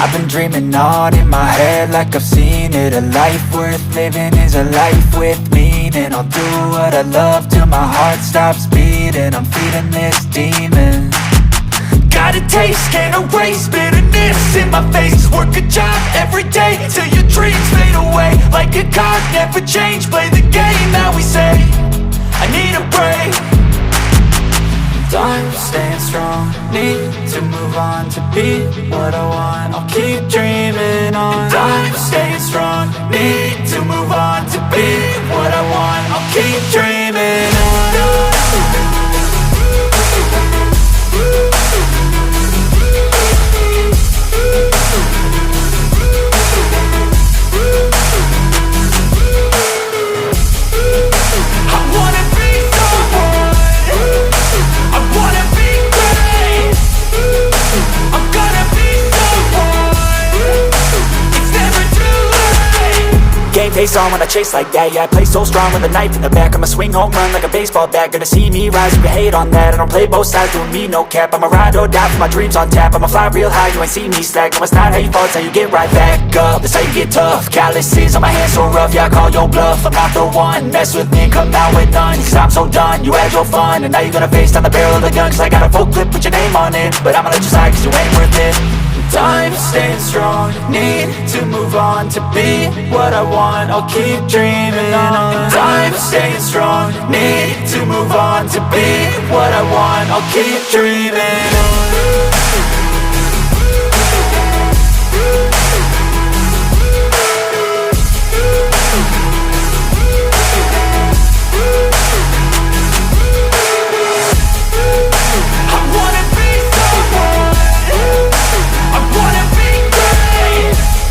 I've been dreaming on in my head like I've seen it. A life worth living is a life with meaning. I'll do what I love till my heart stops beating. I'm feeding this demon. Got a taste, can't erase bitterness in my face. Work a job every day till your dreams fade away. Like a card, never change, play the game that we say. I need a break. I'm staying strong, need to move on to be what I want. I'll keep dreaming on. I'm staying strong, need to move on to be what I want. I'll keep dreaming on. Game face on when I chase like that. Yeah, I play so strong with a knife in the back. I'ma swing home run like a baseball bat. Gonna see me rise, you can hate on that. I don't play both sides, doing me no cap. I'ma ride or die for my dreams on tap. I'ma fly real high, you ain't see me slack. No, it's not how you fall, it's how you get right back up. That's how you get tough. Calluses on my hands so rough, yeah, I call your bluff. I'm not the one, mess with me and come out with none. Cause I'm so done, you had your fun. And now you're gonna face down the barrel of the gun. Cause I got a full clip, put your name on it. But I'ma let you slide cause you ain't worth it. I'm staying strong, need to move on to be what I want. I'll keep dreaming on. I'm staying strong, need to move on to be what I want. I'll keep dreaming on.